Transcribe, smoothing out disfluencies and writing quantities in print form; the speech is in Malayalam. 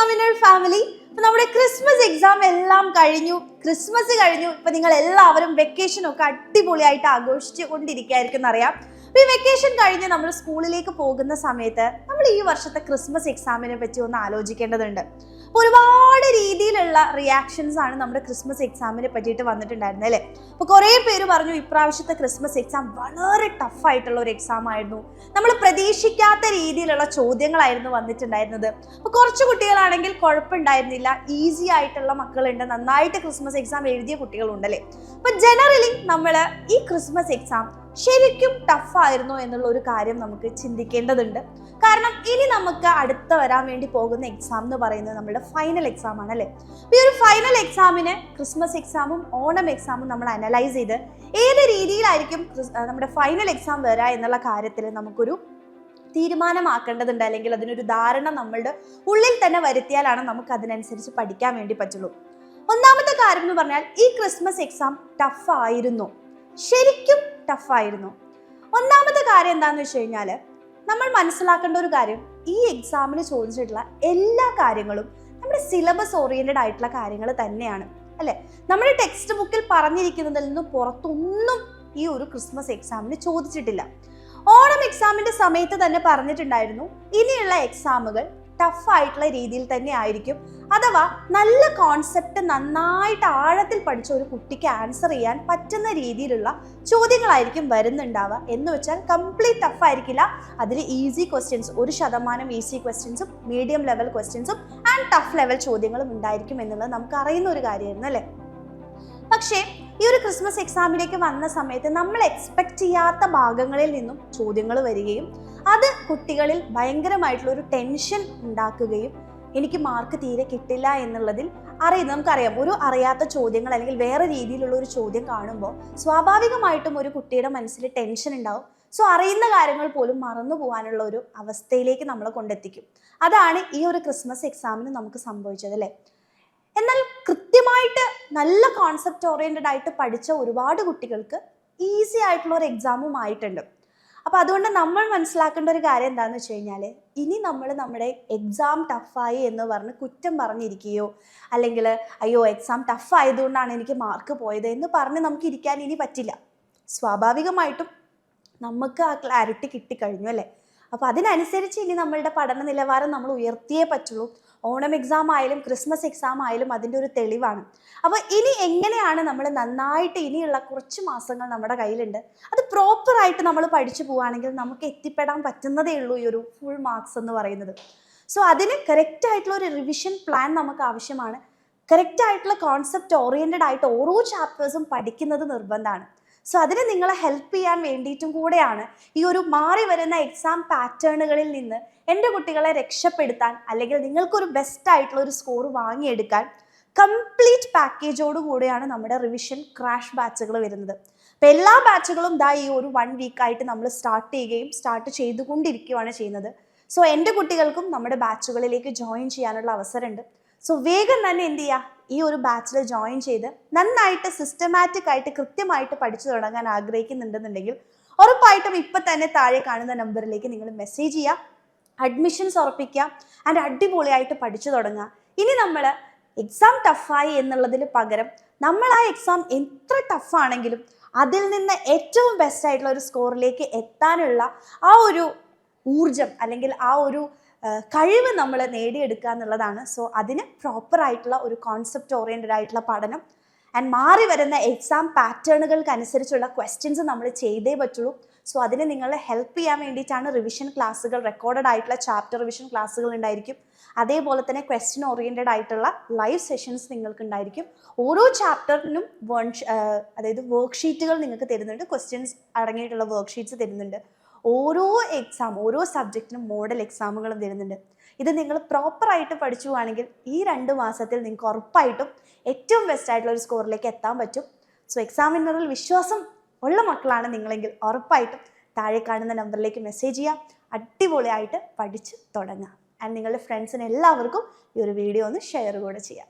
Examiner family. നമ്മുടെ ക്രിസ്മസ് എക്സാം എല്ലാം കഴിഞ്ഞു, ക്രിസ്മസ് കഴിഞ്ഞു. ഇപ്പൊ നിങ്ങൾ എല്ലാവരും വെക്കേഷൻ ഒക്കെ അടിപൊളിയായിട്ട് ആഘോഷിച്ചു കൊണ്ടിരിക്കുകയായിരിക്കും എന്നറിയാം. അപ്പൊ ഈ വെക്കേഷൻ കഴിഞ്ഞ് നമ്മൾ സ്കൂളിലേക്ക് പോകുന്ന സമയത്ത് നമ്മൾ ഈ വർഷത്തെ ക്രിസ്മസ് എക്സാമിനെ പറ്റി ഒന്ന് ആലോചിക്കേണ്ടതുണ്ട്. ഒരുപാട് രീതിയിലുള്ള റിയാക്ഷൻസ് ആണ് നമ്മുടെ ക്രിസ്മസ് എക്സാമിനെ പറ്റിയിട്ട് വന്നിട്ടുണ്ടായിരുന്നത് അല്ലേ. അപ്പൊ കുറെ പേര് പറഞ്ഞു ഇപ്രാവശ്യത്തെ ക്രിസ്മസ് എക്സാം വളരെ ടഫ് ആയിട്ടുള്ള ഒരു എക്സാം ആയിരുന്നു, നമ്മൾ പ്രതീക്ഷിക്കാത്ത രീതിയിലുള്ള ചോദ്യങ്ങളായിരുന്നു വന്നിട്ടുണ്ടായിരുന്നത്. അപ്പൊ കുറച്ച് കുട്ടികളാണെങ്കിൽ കുഴപ്പമുണ്ടായിരുന്നില്ല, ഈസി ആയിട്ടുള്ള മക്കളുണ്ട്, നന്നായിട്ട് ക്രിസ്മസ് എക്സാം എഴുതിയ കുട്ടികളുണ്ടല്ലേ. അപ്പൊ ജനറലി നമ്മൾ ഈ ക്രിസ്മസ് എക്സാം ശരിക്കും ടഫ് ആയിരുന്നോ എന്നുള്ള ഒരു കാര്യം നമുക്ക് ചിന്തിക്കേണ്ടതുണ്ട്. കാരണം ഇനി നമുക്ക് അടുത്ത വരാൻ വേണ്ടി പോകുന്ന എക്സാം എന്ന് പറയുന്നത് നമ്മുടെ ഫൈനൽ എക്സാം ആണ് അല്ലേ. ഈ ഒരു ഫൈനൽ എക്സാമിന് ക്രിസ്മസ് എക്സാമും ഓണം എക്സാമും നമ്മൾ അനലൈസ് ചെയ്ത് ഏത് രീതിയിലായിരിക്കും നമ്മുടെ ഫൈനൽ എക്സാം വരിക എന്നുള്ള കാര്യത്തിൽ നമുക്കൊരു തീരുമാനമാക്കേണ്ടതുണ്ട്, അല്ലെങ്കിൽ അതിനൊരു ധാരണ നമ്മളുടെ ഉള്ളിൽ തന്നെ വരുത്തിയാലാണ് നമുക്ക് അതിനനുസരിച്ച് പഠിക്കാൻ വേണ്ടി പറ്റുള്ളൂ. ഒന്നാമത്തെ കാര്യം എന്ന് പറഞ്ഞാൽ ഈ ക്രിസ്മസ് എക്സാം ടഫ് ആയിരുന്നു, ശരിക്കും ടഫായിരുന്നു. ഒന്നാമത്തെ കാര്യം എന്താണെന്ന് വെച്ച് കഴിഞ്ഞാൽ നമ്മൾ മനസ്സിലാക്കേണ്ട ഒരു കാര്യം, ഈ എക്സാമിന് ചോദിച്ചിട്ടുള്ള എല്ലാ കാര്യങ്ങളും നമ്മുടെ സിലബസ് ഓറിയന്റഡ് ആയിട്ടുള്ള കാര്യങ്ങൾ തന്നെയാണ് അല്ലെ. നമ്മുടെ ടെക്സ്റ്റ് ബുക്കിൽ പറഞ്ഞിരിക്കുന്നതിൽ നിന്നും പുറത്തൊന്നും ഈ ഒരു ക്രിസ്മസ് എക്സാമിന് ചോദിച്ചിട്ടില്ല. ഓണം എക്സാമിന്റെ സമയത്ത് തന്നെ പറഞ്ഞിട്ടുണ്ടായിരുന്നു ഇനിയുള്ള എക്സാമുകൾ ടഫ് ആയിട്ടുള്ള രീതിയിൽ തന്നെ ആയിരിക്കും, അഥവാ നല്ല കോൺസെപ്റ്റ് നന്നായിട്ട് ആഴത്തിൽ പഠിച്ച ഒരു കുട്ടിക്ക് ആൻസർ ചെയ്യാൻ പറ്റുന്ന രീതിയിലുള്ള ചോദ്യങ്ങളായിരിക്കും വരുന്നുണ്ടാവുക. എന്ന് വെച്ചാൽ കംപ്ലീറ്റ് ടഫ് ആയിരിക്കില്ല, അതിൽ ഈസി ക്വസ്റ്റ്യൻസ് 1% ഈസി ക്വസ്റ്റ്യൻസും മീഡിയം ലെവൽ ക്വസ്റ്റ്യൻസും ആൻഡ് ടഫ് ലെവൽ ചോദ്യങ്ങളും ഉണ്ടായിരിക്കും എന്നുള്ളത് നമുക്ക് അറിയുന്ന ഒരു കാര്യമായിരുന്നു അല്ലേ. പക്ഷേ ഈ ഒരു ക്രിസ്മസ് എക്സാമിലേക്ക് വന്ന സമയത്ത് നമ്മൾ എക്സ്പെക്ട് ചെയ്യാത്ത ഭാഗങ്ങളിൽ നിന്നും ചോദ്യങ്ങൾ വരികയും അത് കുട്ടികളിൽ ഭയങ്കരമായിട്ടുള്ള ഒരു ടെൻഷൻ ഉണ്ടാക്കുകയും എനിക്ക് മാർക്ക് തീരെ കിട്ടില്ല എന്നുള്ളതിൽ നമുക്കറിയാം, ഒരു അറിയാത്ത ചോദ്യങ്ങൾ അല്ലെങ്കിൽ വേറെ രീതിയിലുള്ള ഒരു ചോദ്യം കാണുമ്പോൾ സ്വാഭാവികമായിട്ടും ഒരു കുട്ടിയുടെ മനസ്സിൽ ടെൻഷൻ ഉണ്ടാവും. സോ അറിയുന്ന കാര്യങ്ങൾ പോലും മറന്നു പോകാനുള്ള ഒരു അവസ്ഥയിലേക്ക് നമ്മളെ കൊണ്ടെത്തിക്കും. അതാണ് ഈ ഒരു ക്രിസ്മസ് എക്സാമിന് നമുക്ക് സംഭവിച്ചത് അല്ലേ. എന്നാൽ കൃത്യമായിട്ട് നല്ല കോൺസെപ്റ്റ് ഓറിയന്റഡ് ആയിട്ട് പഠിച്ച ഒരുപാട് കുട്ടികൾക്ക് ഈസി ആയിട്ടുള്ള ഒരു എക്സാമും ആയിട്ടുണ്ട്. അപ്പൊ അതുകൊണ്ട് നമ്മൾ മനസ്സിലാക്കേണ്ട ഒരു കാര്യം എന്താണെന്ന് വെച്ച് കഴിഞ്ഞാൽ, ഇനി നമ്മൾ നമ്മുടെ എക്സാം ടഫായി എന്ന് പറഞ്ഞ് കുറ്റം പറഞ്ഞിരിക്കുകയോ അല്ലെങ്കിൽ അയ്യോ എക്സാം ടഫ് ആയതുകൊണ്ടാണ് എനിക്ക് മാർക്ക് പോയത് എന്ന് പറഞ്ഞ് നമുക്ക് ഇരിക്കാൻ ഇനി പറ്റില്ല. സ്വാഭാവികമായിട്ടും നമുക്ക് ആ ക്ലാരിറ്റി കിട്ടിക്കഴിഞ്ഞു അല്ലേ. അപ്പോൾ അതിനനുസരിച്ച് ഇനി നമ്മളുടെ പഠന നിലവാരം നമ്മൾ ഉയർത്തിയേ പറ്റുള്ളൂ. ഓണം എക്സാം ആയാലും ക്രിസ്മസ് എക്സാം ആയാലും അതിൻ്റെ ഒരു തെളിവാണ്. അപ്പോൾ ഇനി എങ്ങനെയാണ് നമ്മൾ നന്നായിട്ട് ഇനിയുള്ള കുറച്ച് മാസങ്ങൾ നമ്മുടെ കയ്യിലുണ്ട്, അത് പ്രോപ്പറായിട്ട് നമ്മൾ പഠിച്ചു പോവുകയാണെങ്കിൽ നമുക്ക് എത്തിപ്പെടാൻ പറ്റുന്നതേ ഉള്ളൂ ഈ ഒരു ഫുൾ മാർക്സ് എന്ന് പറയുന്നത്. സോ അതിന് കറക്റ്റ് ആയിട്ടുള്ള ഒരു റിവിഷൻ പ്ലാൻ നമുക്ക് ആവശ്യമാണ്. കറക്റ്റ് ആയിട്ടുള്ള കോൺസെപ്റ്റ് ഓറിയന്റഡ് ആയിട്ട് ഓരോ ചാപ്റ്റേഴ്സും പഠിക്കുന്നത് നിർബന്ധമാണ്. സോ അതിന് നിങ്ങളെ ഹെൽപ്പ് ചെയ്യാൻ വേണ്ടിയിട്ടും കൂടെയാണ് ഈ ഒരു മാറി വരുന്ന എക്സാം പാറ്റേണുകളിൽ നിന്ന് എൻ്റെ കുട്ടികളെ രക്ഷപ്പെടുത്താൻ, അല്ലെങ്കിൽ നിങ്ങൾക്കൊരു ബെസ്റ്റ് ആയിട്ടുള്ള ഒരു സ്കോർ വാങ്ങിയെടുക്കാൻ കംപ്ലീറ്റ് പാക്കേജോട് കൂടെയാണ് നമ്മുടെ റിവിഷൻ ക്രാഷ് ബാച്ചുകൾ വരുന്നത്. അപ്പം എല്ലാ ബാച്ചുകളും ഈ ഒരു 1 വീക്കായിട്ട് നമ്മൾ സ്റ്റാർട്ട് ചെയ്തുകൊണ്ടിരിക്കുകയാണ് ചെയ്യുന്നത്. സോ എൻ്റെ കുട്ടികൾക്കും നമ്മുടെ ബാച്ചുകളിലേക്ക് ജോയിൻ ചെയ്യാനുള്ള അവസരമുണ്ട്. സോ വേഗം തന്നെ എന്ത് ചെയ്യുക, ഈ ഒരു ബാച്ചിൽ ജോയിൻ ചെയ്ത് നന്നായിട്ട് സിസ്റ്റമാറ്റിക് ആയിട്ട് കൃത്യമായിട്ട് പഠിച്ചു തുടങ്ങാൻ ആഗ്രഹിക്കുന്നുണ്ടെന്നുണ്ടെങ്കിൽ ഉറപ്പായിട്ടും ഇപ്പം തന്നെ താഴെ കാണുന്ന നമ്പറിലേക്ക് നിങ്ങൾ മെസ്സേജ് ചെയ്യുക, അഡ്മിഷൻസ് ഉറപ്പിക്കുക ആൻഡ് അടിപൊളിയായിട്ട് പഠിച്ചു തുടങ്ങുക. ഇനി നമ്മൾ എക്സാം ടഫായി എന്നുള്ളതിന് പകരം നമ്മൾ ആ എക്സാം എത്ര ടഫാണെങ്കിലും അതിൽ നിന്ന് ഏറ്റവും ബെസ്റ്റ് ആയിട്ടുള്ള ഒരു സ്കോറിലേക്ക് എത്താനുള്ള ആ ഒരു ഊർജം അല്ലെങ്കിൽ ആ ഒരു കഴിവ് നമ്മൾ നേടിയെടുക്കുക എന്നുള്ളതാണ്. സോ അതിന് പ്രോപ്പറായിട്ടുള്ള ഒരു കോൺസെപ്റ്റ് ഓറിയന്റഡ് ആയിട്ടുള്ള പഠനം ആൻഡ് മാറി വരുന്ന എക്സാം പാറ്റേണുകൾക്ക് അനുസരിച്ചുള്ള ക്വസ്റ്റ്യൻസ് നമ്മൾ ചെയ്തേ പറ്റുള്ളൂ. സോ അതിന് നിങ്ങളെ ഹെൽപ്പ് ചെയ്യാൻ വേണ്ടിയിട്ടാണ് റിവിഷൻ ക്ലാസ്സുകൾ, റെക്കോർഡഡ് ആയിട്ടുള്ള ചാപ്റ്റർ റിവിഷൻ ക്ലാസ്സുകൾ ഉണ്ടായിരിക്കും. അതേപോലെ തന്നെ ക്വസ്റ്റ്യൻ ഓറിയന്റഡ് ആയിട്ടുള്ള ലൈവ് സെഷൻസ് നിങ്ങൾക്ക് ഉണ്ടായിരിക്കും. ഓരോ ചാപ്റ്ററിനും അതായത് വർക്ക്ഷീറ്റുകൾ നിങ്ങൾക്ക് തരുന്നുണ്ട്, ക്വസ്റ്റ്യൻസ് അടങ്ങിയിട്ടുള്ള വർക്ക്ഷീറ്റ്സ് തരുന്നുണ്ട്. ഓരോ സബ്ജക്റ്റിനും മോഡൽ എക്സാമുകളും തരുന്നുണ്ട്. ഇത് നിങ്ങൾ പ്രോപ്പറായിട്ട് പഠിച്ചു പോവുകയാണെങ്കിൽ ഈ 2 മാസത്തിൽ നിങ്ങൾക്ക് ഉറപ്പായിട്ടും ഏറ്റവും ബെസ്റ്റ് ആയിട്ടുള്ള ഒരു സ്കോറിലേക്ക് എത്താൻ പറ്റും. സോ എക്സാമിനറിൽ വിശ്വാസം ഉള്ള മക്കളാണ് നിങ്ങളെങ്കിൽ ഉറപ്പായിട്ടും താഴെ കാണുന്ന നമ്പറിലേക്ക് മെസ്സേജ് ചെയ്യുക, അടിപൊളിയായിട്ട് പഠിച്ച് തുടങ്ങുക. ആൻഡ് നിങ്ങളുടെ ഫ്രണ്ട്സിന് എല്ലാവർക്കും ഈ ഒരു വീഡിയോ ഒന്ന് ഷെയർ കൂടെ ചെയ്യാം.